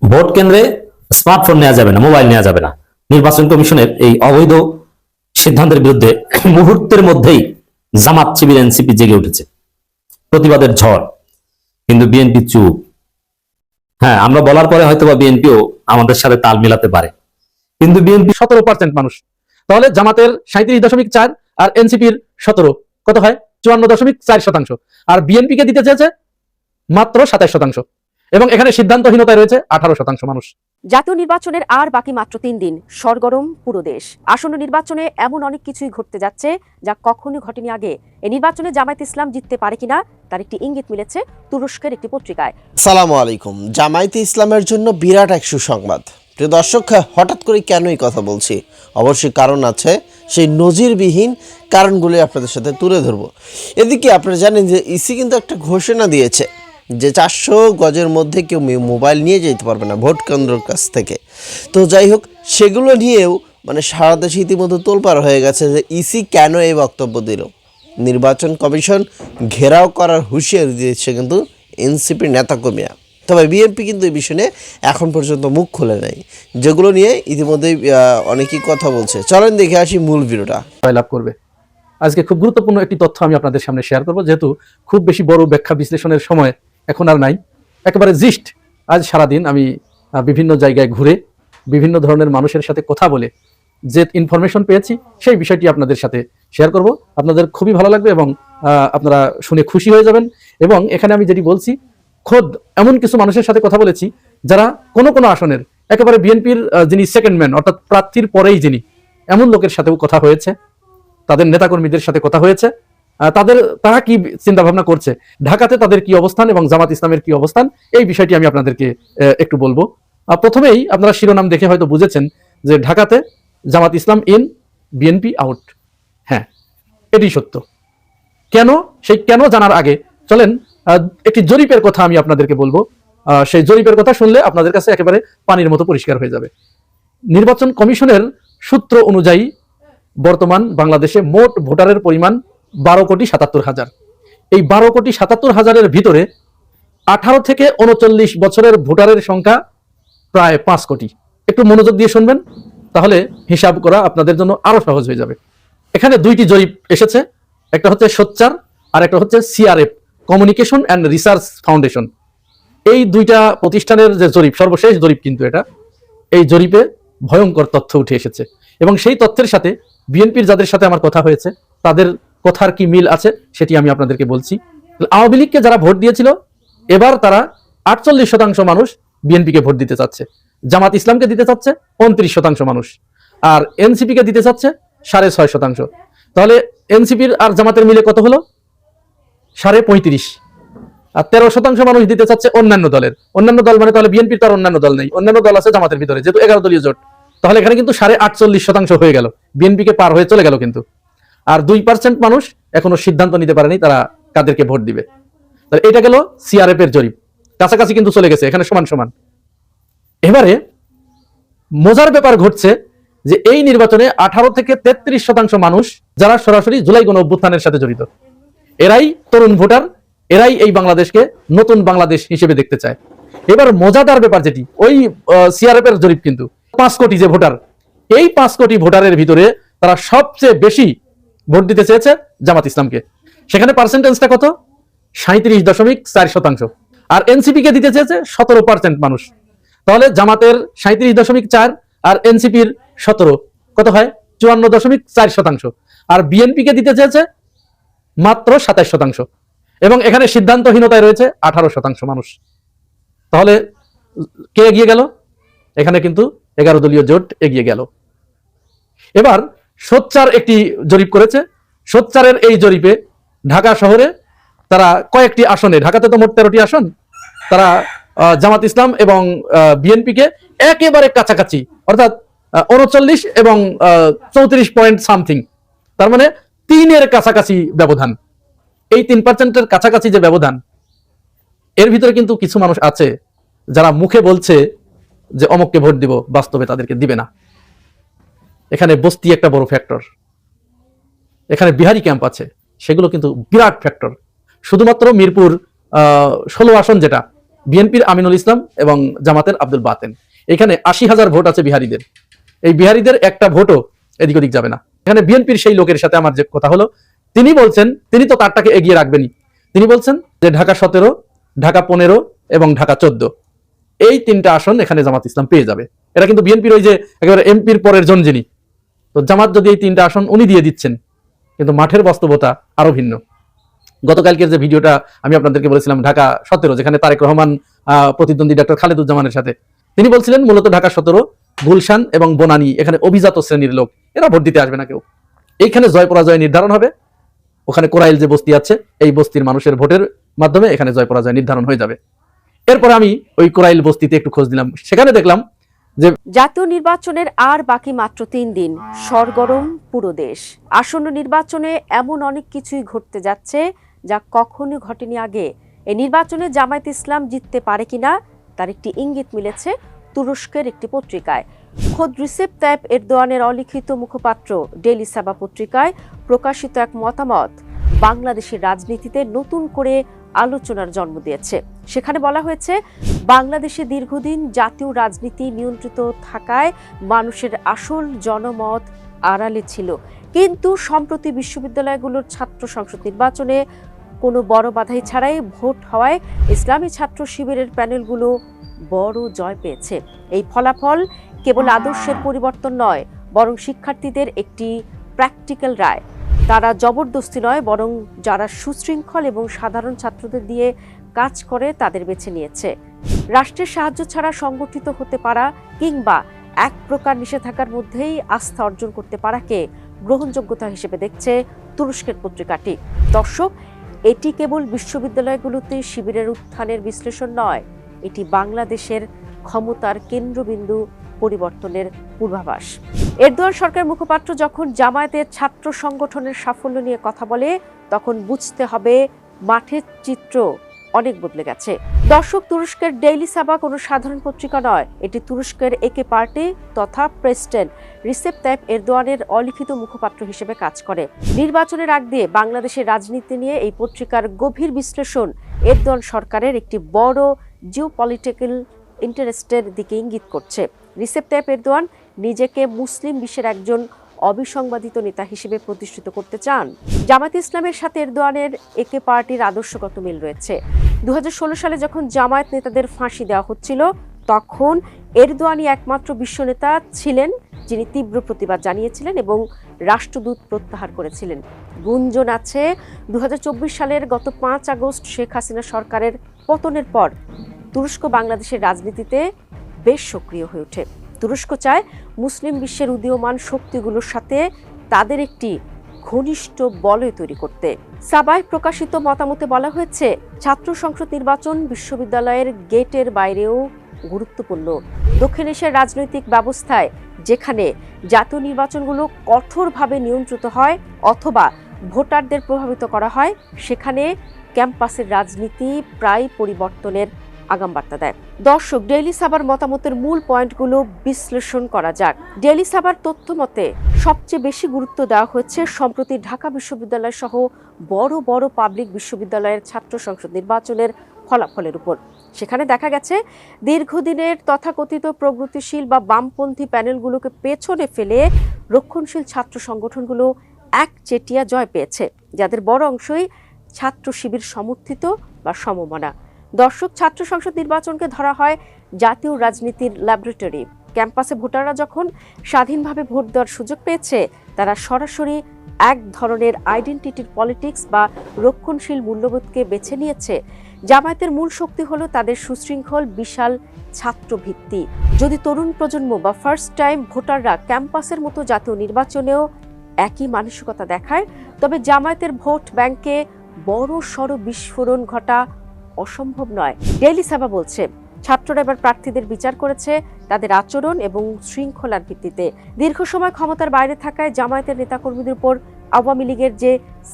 Vote কেন্দ্রে smartphone নেওয়া যাবে না, মোবাইল নেওয়া যাবে না। নির্বাচন কমিশনের এই অবৈধ সিদ্ধান্তের বিরুদ্ধে মুহূর্তের মধ্যেই জামাত, শিবির, এনসিপি জেগে উঠেছে, প্রতিবাদের ঝড়। কিন্তু বিএনপি চুপ। হ্যাঁ, আমরা বলার পরে হয়তোবা বিএনপিও আমাদের সাথে তাল মিলাতে পারে, কিন্তু বিএনপি 17% মানুষ। তাহলে জামাতের 37.4 আর এনসিপির 17 কত হয়? 54.4%। আর বিএনপি কে দিতে চেয়েছে মাত্র 27%। এবং এখানে সিদ্ধান্তহীনতায় রয়েছে 18% মানুষ। জাতীয় নির্বাচনের আর বাকি মাত্র 3 দিন, সরগরম পুরো দেশ। আসন্ন নির্বাচনে এমন অনেক কিছুই ঘটতে যাচ্ছে যা কখনো ঘটেনি আগে। এই নির্বাচনে জামায়াত ইসলাম জিততে পারে কিনা তার একটি ইঙ্গিত মিলেছে তুরস্কের একটি পত্রিকায়। আসসালামু আলাইকুম। জামায়াতে ইসলামের জন্য বিরাট এক সুসংবাদ। প্রিয় দর্শক, হঠাৎ করে কেন এই কথা বলছি? অবশ্যই কারণ আছে, সেই নজিরবিহীন কারণগুলি আপনাদের সাথে তুলে ধরবো। এদিকে আপনারা জানেন যে ইসি কিন্তু একটা ঘোষণা দিয়েছে যে 400 গজের মধ্যে কেউ মোবাইল নিয়ে যেতে পারবে না ভোট কেন্দ্রের কাছ থেকে। তো যাই হোক, সেগুলো নিয়েও সারা দেশে ইতিমধ্যে তোলপাড় হয়ে গেছে যে ইসি কেন এই বক্তব্য দিল। নির্বাচন কমিশন ঘেরাও করার হুঁশিয়ারি দিয়েছে কিন্তু এনসিপির নেতাকর্মীরা। তবে বিএনপি কিন্তু এই বিষয়ে এখন পর্যন্ত মুখ খুলে নাই, যেগুলো নিয়ে ইতিমধ্যেই অনেকেই কথা বলছে। চলেন দেখে আসি মূল ভিডিওটা। জয়লাভ করবে। আজকে খুব গুরুত্বপূর্ণ একটি তথ্য আমি আপনাদের সামনে শেয়ার করব, যেহেতু খুব বেশি বড় ব্যাখ্যা বিশ্লেষণের সময় এখন আর নাই। একেবারে জিস্ট আজ সারাদিন আমি বিভিন্ন জায়গায় ঘুরে বিভিন্ন ধরনের মানুষের সাথে কথা বলে যে ইনফরমেশন পেয়েছি সেই বিষয়টি আপনাদের সাথে শেয়ার করব। আপনাদের খুবই ভালো লাগবে এবং আপনারা শুনে খুশি হয়ে যাবেন। এবং এখানে আমি যেটি বলছি, খোদ এমন কিছু মানুষের সাথে কথা বলেছি যারা কোনো কোনো আসনের একেবারে বিএনপির যিনি সেকেন্ড ম্যান, অর্থাৎ প্রার্থীর পরেই যিনি, এমন লোকের সাথেও কথা হয়েছে, তাদের নেতাকর্মীদের সাথে কথা হয়েছে। তারা কি চিন্তা ভাবনা করছে, ঢাকাতে তাদের কি অবস্থান এবং জামাত ইসলামের কি অবস্থান, এই বিষয়টি আমি আপনাদেরকে একটু বলবো। প্রথমেই আপনারা শিরোনাম দেখে হয়তো বুঝেছেন যে ঢাকাতে জামাত ইসলাম ইন, বিএনপি আউট। হ্যাঁ, এটি সত্য। কেন, সেই কেন জানার আগে চলেন একটি জরিপের কথা আমি আপনাদেরকে বলবো। সেই জরিপের কথা শুনলে আপনাদের কাছে একেবারে পানির মতো পরিষ্কার হয়ে যাবে। নির্বাচন কমিশনের সূত্র অনুযায়ী বর্তমান বাংলাদেশে মোট ভোটারের পরিমাণ 12,77,000। এই 12,77,000-এর ভিতরে 18 থেকে 39 বছরের ভোটারের সংখ্যা প্রায় 5 কোটি। একটু মনোযোগ দিয়ে শুনবেন, তাহলে হিসাব করা আপনাদের জন্য আরো সহজ হয়ে যাবে। এখানে দুইটি জরিপ এসেছে, একটা হচ্ছে সোচ্চার আর একটা হচ্ছে CRF, communication and research foundation. এই দুইটা প্রতিষ্ঠানের যে জরিপ, সর্বশেষ জরিপ কিন্তু এটা, এই জরিপে ভয়ঙ্কর তথ্য উঠে এসেছে। এবং সেই তথ্যের সাথে বিএনপির যাদের সাথে আমার কথা হয়েছে তাদের কথার কি মিল আছে সেটি আমি আপনাদেরকে বলছি। আওয়ামী লীগকে যারা ভোট দিয়েছিল, এবার তারা 48% মানুষ বিএনপিকে ভোট দিতে চাচ্ছে, জামাত ইসলামকে দিতে চাচ্ছে 29% মানুষ, আর এনসিপি কে দিতে চাচ্ছে 6.5%। তাহলে এনসিপির আর জামাতের মিলে কত হলো? 35.5। আর 13% মানুষ দিতে চাচ্ছে অন্যান্য দলের। অন্যান্য দল মানে তাহলে বিএনপির তার অন্যান্য দল নেই, অন্যান্য দল আছে জামাতের ভিতরে, যেহেতু 11 দলীয় জোট। তাহলে এখানে কিন্তু 48.5% হয়ে গেল, বিএনপিকে পার হয়ে চলে গেল কিন্তু। আর 2% মানুষ এখনো সিদ্ধান্ত নিতে পারেনি তারা কাদেরকে ভোট দিবে। তাহলে এটা গেল সিআরএফ এর জরিপ, কাছাকাছি কিন্তু চলে গেছে, এখানে সমান সমান। এবারে মজার ব্যাপার ঘটছে যে এই নির্বাচনে 18 থেকে 33% মানুষ যারা সরাসরি জুলাই গণ অভ্যুত্থানের সাথে জড়িত, এরাই তরুণ ভোটার, এরাই এই বাংলাদেশকে নতুন বাংলাদেশ হিসেবে দেখতে চায়। এবার মজাদার ব্যাপার যেটি, ওই সিআরএফ এর জরিপ কিন্তু 5 কোটি যে ভোটার, এই 5 কোটি ভোটারের ভিতরে তারা সবচেয়ে বেশি ভোট দিতে চেয়েছে জামাত ইসলামকে। সেখানে পার্সেন্টেজটা কত? 37.4%। আর এনসিপি কে দিতে চেয়েছে 17% মানুষ। তাহলে জামাতের 37.4 আর এনসিপির 17 কত হয়? 54.4%। আর বিএনপি কে দিতে চেয়েছে মাত্র 27%। এবং এখানে সিদ্ধান্তহীনতায় রয়েছে 18% মানুষ। তাহলে কে এগিয়ে গেল? এখানে কিন্তু 11 দলীয় জোট এগিয়ে গেল। এবার সোচ্চার একটি জরিপ করেছে। সোচ্চারের এই জরিপে ঢাকা শহরে তারা কয়েকটি আসনে, ঢাকাতে তো মোট 13টি আসন, তারা জামাত ইসলাম এবং বিএনপি কে একেবারে কাছাকাছি, অর্থাৎ 39 এবং 34 পয়েন্ট সামথিং, তার মানে 3-এর কাছাকাছি ব্যবধান। এই 3%-এর কাছাকাছি যে ব্যবধান, এর ভিতরে কিন্তু কিছু মানুষ আছে যারা মুখে বলছে যে অমককে ভোট দিব, বাস্তবে তাদেরকে দিবে না। এখানে বস্তি একটা বড় ফ্যাক্টর, এখানে বিহারি ক্যাম্প আছে, সেগুলো কিন্তু বিরাট ফ্যাক্টর। শুধুমাত্র মিরপুর 16 আসন যেটা, বিএনপির আমিনুল ইসলাম এবং জামাতের আব্দুল বাতেন। এখানে 80,000 ভোট আছে বিহারীদের। এই বিহারীদের একটা ভোটও এদিক ওদিক যাবে না। এখানে বিএনপির সেই লোকের সাথে আমার যে কথা হলো, তিনি বলছেন তিনি তো তারটাকে এগিয়ে রাখবেনই। তিনি বলছেন যে ঢাকা 17, ঢাকা 15 এবং ঢাকা 14 এই 3টা আসন এখানে জামাত ইসলাম পেয়ে যাবে। এটা কিন্তু বিএনপির ওই যে একেবারে এমপির পরের জন যিনি, তো জামাত যদি এই 3টা আসন উনি দিয়ে দিচ্ছেন, কিন্তু মাঠের বাস্তবতা আরো ভিন্ন। গতকালকের যে ভিডিওটা আমি আপনাদেরকে বলেছিলাম ঢাকা 17, যেখানে তারেক রহমান প্রতিদ্বন্দ্বী ডক্টর খালেদুজ্জামানের সাথে, তিনি বলছিলেন মূলত ঢাকা 17, গুলশান এবং বনানী এখানে অভিজাত শ্রেণীর লোক, এরা ভোট দিতে আসবে না কেউ। এইখানে জয় পরাজয় নির্ধারণ হবে। ওখানে কোরাইল যে বস্তি আছে, এই বস্তির মানুষের ভোটের মাধ্যমে এখানে জয় পরাজয় নির্ধারণ হয়ে যাবে। এরপরে আমি ওই কোরাইল বস্তিতে একটু খোঁজ দিলাম, সেখানে দেখলাম যে জাতীয় নির্বাচনের আর বাকি মাত্র 3 দিন, সরগরম পুরো দেশ। আসন্ন নির্বাচনে এমন অনেক কিছুই ঘটতে যাচ্ছে যা কখনো ঘটেনি আগে। এই নির্বাচনে জামায়াত ইসলাম জিততে পারে কিনা তার একটি ইঙ্গিত মিলেছে তুরস্কের একটি পত্রিকায়। খোদ রিসেপ তাইপ এরদোয়ানের অলিখিত মুখপাত্র ডেইলি সাবা পত্রিকায় প্রকাশিত এক মতামত বাংলাদেশের রাজনীতিতে নতুন করে আলোচনার জন্ম দিয়েছে। সেখানে বলা হয়েছে, বাংলাদেশে দীর্ঘদিন জাতীয় রাজনীতি নিয়ন্ত্রিত থাকায় মানুষের আসল জনমত আড়ালে ছিল, কিন্তু সম্প্রতি বিশ্ববিদ্যালয়গুলোর ছাত্র সংসদ নির্বাচনে কোনো বড় বাধাই ছাড়াই ভোট হওয়ায় ইসলামী ছাত্র শিবিরের প্যানেলগুলো বড় জয় পেয়েছে। এই ফলাফল কেবল আদর্শের পরিবর্তন নয়, বরং শিক্ষার্থীদের একটি প্র্যাকটিক্যাল রায়। তারা জবরদস্তি নয়, বরং যারা সুশৃঙ্খল এবং সাধারণ ছাত্রদের দিয়ে কাজ করে তাদের বেছে নিয়েছে। রাষ্ট্রের সাহায্য ছাড়া সংগঠিত হতে পারা কিংবা এক প্রকার নিষেধাজ্ঞার মধ্যেই আস্থা অর্জন করতে পারাকে গ্রহণযোগ্যতা হিসেবে দেখছে তুরস্কের পত্রিকাটি। দর্শক, এটি কেবল বিশ্ববিদ্যালয়গুলোতে শিবিরের উত্থানের বিশ্লেষণ নয়, এটি বাংলাদেশের ক্ষমতার কেন্দ্রবিন্দু পরিবর্তনের পূর্বাভাস। এরদোয়ান সরকার মুখপাত্র যখন জামায়াতের ছাত্র সংগঠনের সাফল্য নিয়ে কথা বলে, তখন বুঝতে হবে মাঠের চিত্র অনেক বদলে গেছে। দর্শক, তুরস্কের ডেইলি সাবা কোনো সাধারণ পত্রিকা নয়, এটি তুরস্কের একে পার্টি তথা প্রেসিডেন্ট রিসেপ তাইপ এরদোয়ানের অলিখিত মুখপাত্র হিসেবে কাজ করে। নির্বাচনের আগ দিয়ে বাংলাদেশের রাজনীতি নিয়ে এই পত্রিকার গভীর বিশ্লেষণ এরদোয়ান সরকারের একটি বড় জিওপলিটিক্যাল ইন্টারেস্টের দিকে ইঙ্গিত করছে। রিসেপ তাইপ এরদোয়ান নিজেকে মুসলিম বিশ্বের একজন অবিসংবাদিত নেতা হিসেবে প্রতিষ্ঠিত করতে চান। জামায়াত ইসলামের সাথে এরদোয়ানের একে পার্টির আদর্শগত মিল রয়েছে। 2016 সালে যখন জামায়াত নেতাদের ফাঁসি দেওয়া হচ্ছিল, তখন এরদোয়ানই একমাত্র বিশ্ব নেতা ছিলেন যিনি তীব্র প্রতিবাদ জানিয়েছিলেন এবং রাষ্ট্রদূত প্রত্যাহার করেছিলেন। গুঞ্জন আছে 2024 সালের গত 5 আগস্ট শেখ হাসিনা সরকারের পতনের পর তুরস্ক বাংলাদেশের রাজনীতিতে বেশ সক্রিয় হয়ে ওঠে। তুরস্ক চায় মুসলিম বিশ্বের উদীয়মান শক্তিগুলোর সাথে তাদের একটি ঘনিষ্ঠ বলয় তৈরি করতে। সাবায় প্রকাশিত মতামতে বলা হয়েছে, ছাত্র সংসদ নির্বাচন বিশ্ববিদ্যালয়ের গেটের বাইরেও গুরুত্বপূর্ণ। দক্ষিণ এশিয়ার রাজনৈতিক ব্যবস্থায় যেখানে জাতীয় নির্বাচনগুলো কঠোরভাবে নিয়ন্ত্রিত হয় অথবা ভোটারদের প্রভাবিত করা হয়, সেখানে ক্যাম্পাসের রাজনীতি প্রায় পরিবর্তনের আগামবার্তা দেয়। দর্শক, ডেইলি সাবার মতামতের মূল পয়েন্টগুলো বিশ্লেষণ করা যাক। ডেইলি সাবার তথ্য মতে সবচেয়ে বেশি গুরুত্ব দেওয়া হয়েছে সম্প্রতি ঢাকা বিশ্ববিদ্যালয় সহ বড় বড় পাবলিক বিশ্ববিদ্যালয়ের ছাত্র সংসদ নির্বাচনের ফলাফলের উপর। সেখানে দেখা গেছে, দীর্ঘদিনের তথাকথিত প্রগতিশীল বা বামপন্থী প্যানেলগুলোকে পেছনে ফেলে রক্ষণশীল ছাত্র সংগঠনগুলো একচেটিয়া জয় পেয়েছে, যাদের বড় অংশই ছাত্র শিবির সমর্থিত বা সমমনা। দর্শক, ছাত্র সংসদ নির্বাচনকে ধরা হয় জাতীয় রাজনীতির ল্যাবরেটরি। ক্যাম্পাসে ভোটাররা যখন স্বাধীনভাবে ভোট দেওয়ার সুযোগ পেয়েছে, তারা সরাসরি এক ধরনের আইডেন্টিটির পলিটিক্স বা রক্ষণশীল মূল্যবোধকে বেছে নিয়েছে। জামায়াতের মূল শক্তি হলো তাদের সুশৃঙ্খল বিশাল ছাত্র ভিত্তি। যদি তরুণ প্রজন্ম বা ফার্স্ট টাইম ভোটাররা ক্যাম্পাসের মতো জাতীয় নির্বাচনেও একই মানসিকতা দেখায়, তবে জামায়াতের ভোট ব্যাংকে বড় সড় বিস্ফোরণ ঘটা অসম্ভব নয়। ডেইলি সাবা বলছে, ছাত্ররা এবার প্রার্থীদের বিচার করেছে তাদের আচরণ এবং শৃঙ্খলার ভিত্তিতে। দীর্ঘ সময় ক্ষমতার বাইরে থাকায় জামায়াতের নেতাকর্মীদের উপর আওয়ামী লীগের যে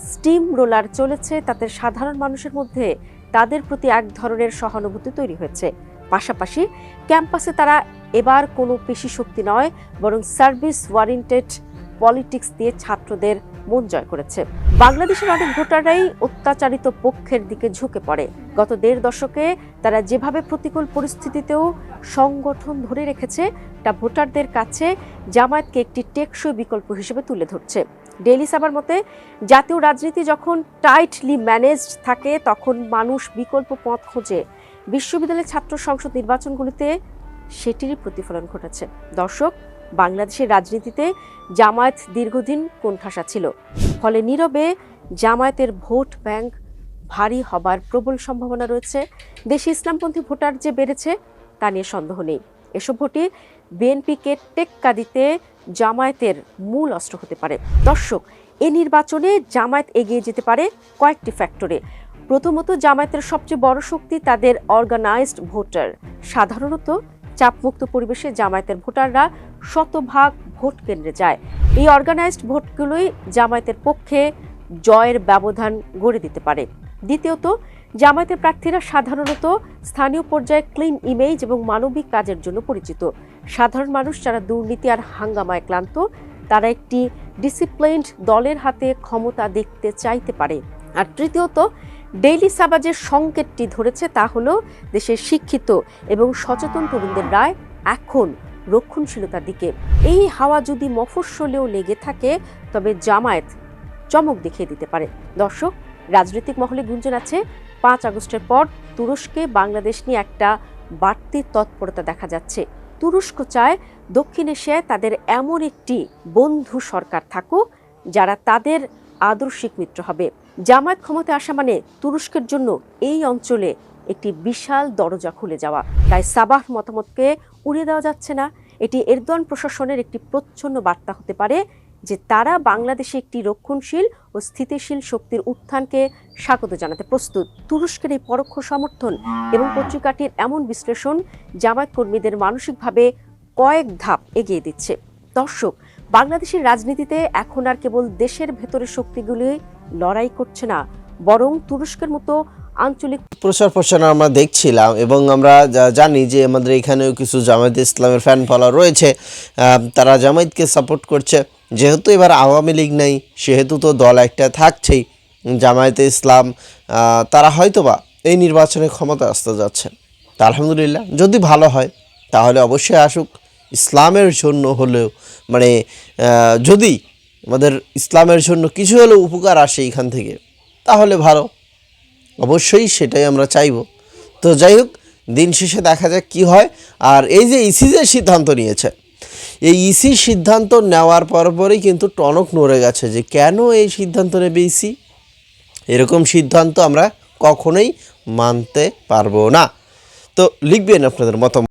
স্টিম রোলার চলেছে, তাতে সাধারণ মানুষের মধ্যে তাদের প্রতি এক ধরনের সহানুভূতি তৈরি হয়েছে। পাশাপাশি ক্যাম্পাসে তারা এবার কোনো পেশি শক্তি নয়, বরং সার্ভিস ওয়ারেন্টেড পলিটিক্স দিয়ে ছাত্রদের মন জয় করেছে। বাংলাদেশের অনেক ভোটাররাই অত্যাচারিত পক্ষের দিকে ঝুঁকে পড়ে। গত 1.5 দশকে তারা যেভাবে প্রতিকূল পরিস্থিতিতেও সংগঠন ধরে রেখেছে তা ভোটারদের কাছে জামায়াতকে একটি টেকসই বিকল্প হিসেবে তুলে ধরছে। ডেইলি সাবার মতে, জাতীয় রাজনীতি যখন টাইটলি ম্যানেজড থাকে তখন মানুষ বিকল্প পথ খোঁজে। বিশ্ববিদ্যালয়ের ছাত্র সংসদ নির্বাচনগুলিতে সেটিরই প্রতিফলন ঘটেছে। দর্শক, বাংলাদেশের রাজনীতিতে জামায়াত দীর্ঘদিন কোণঠাসা ছিল, ফলে নীরবে জামায়াতের ভোট ব্যাংক ভারী হবার প্রবল সম্ভাবনা রয়েছে। দেশে ইসলামপন্থী ভোটার যে বেড়েছে তা নিয়ে সন্দেহ নেই। এসব ভোটে বিএনপিকে টেক্কা দিতে জামায়াতের মূল অস্ত্র হতে পারে। দর্শক, এই নির্বাচনে জামায়াত এগিয়ে যেতে পারে কয়েকটি ফ্যাক্টরে। প্রথমত, জামায়াতের সবচেয়ে বড় শক্তি তাদের অর্গানাইজড ভোটার। সাধারণত চাপমুক্ত পরিবেশে জামায়াতের ভোটাররা শতভাগ ভোট কেন্দ্রে যায়। এই অর্গানাইজড ভোটগুলোই জামায়াতের পক্ষে জয়ের ব্যবধান গড়ে দিতে পারে। দ্বিতীয়ত, জামায়াতের প্রার্থীরা সাধারণত স্থানীয় পর্যায়ে ক্লিন ইমেজ এবং মানবিক কাজের জন্য পরিচিত। সাধারণ মানুষ যারা দুর্নীতি আর হাঙ্গামায় ক্লান্ত, তারা একটি ডিসিপ্লিনড দলের হাতে ক্ষমতা দেখতে চাইতে পারে। আর তৃতীয়ত, ডেইলি সাবা যে সংকেতটি ধরেছে তা হলো দেশের শিক্ষিত এবং সচেতন তরুণদের রায় এখন রক্ষণশীলতার দিকে। এই হাওয়া যদি মফস্বলেও লেগে থাকে তবে জামায়াত চমক দেখিয়ে দিতে পারে। দর্শক, রাজনৈতিক মহলে গুঞ্জন আছে 5 আগস্টের পর তুরস্কে বাংলাদেশ নিয়ে একটা বাড়তি তৎপরতা দেখা যাচ্ছে। তুরস্ক চায় দক্ষিণ এশিয়ায় তাদের এমন একটি বন্ধু সরকার থাকুক যারা তাদের আদর্শিক মিত্র হবে। জামায়াত ক্ষমতায় আসা মানে তুরস্কের জন্য এই অঞ্চলে একটি বিশাল দরজা খুলে যাওয়া। তাই সাবাহ মতামতকে উড়িয়ে দেওয়া যাচ্ছে না। এটি এরদোয়ান প্রশাসনের একটি প্রচ্ছন্ন বার্তা হতে পারে যে তারা বাংলাদেশে একটি রক্ষণশীল ও স্থিতিশীল শক্তির উত্থানকে স্বাগত জানাতে প্রস্তুত। তুরস্কের এই পরোক্ষ সমর্থন এবং পত্রিকাটির এমন বিশ্লেষণ জামায়াত কর্মীদের মানসিকভাবে কয়েক ধাপ এগিয়ে দিচ্ছে। দর্শক, বাংলাদেশের রাজনীতিতে এখন আর কেবল দেশের ভেতরের শক্তিগুলি লড়াই করছে না, বরং তুরস্কের মতো আঞ্চলিক প্রচার প্রচারণা আমরা দেখছিলাম এবং আমরা জানি যে আমাদের এখানেও কিছু জামায়াতে ইসলামের ফ্যান ফলোয়ার রয়েছে, তারা জামায়াতকে সাপোর্ট করছে। যেহেতু এবার আওয়ামী লীগ নেই, সেহেতু তো দল একটা থাকছেই, জামায়াতে ইসলাম। তারা হয়তোবা এই নির্বাচনে ক্ষমতা আসতে যাচ্ছে। তা আলহামদুলিল্লাহ, যদি ভালো হয় তাহলে অবশ্যই আসুক। ইসলামের জন্য হলেও যদি আমাদের ইসলামের জন্য কিছু হলেও উপকার আসে এখান থেকে তাহলে ভালো, অবশ্যই সেটাই আমরা চাইব। তো যাই হোক, দিন শেষে দেখা যাক কি হয়। আর এই যে ইসি যে সিদ্ধান্ত নিয়েছে, এই ইসি সিদ্ধান্ত নেওয়ার পরপরই কিন্তু টনক নড়ে গেছে যে কেন এই সিদ্ধান্ত নেবে ইসি। এরকম সিদ্ধান্ত আমরা কখনোই মানতে পারবো না। তো লিখবেন আপনাদের মতামত।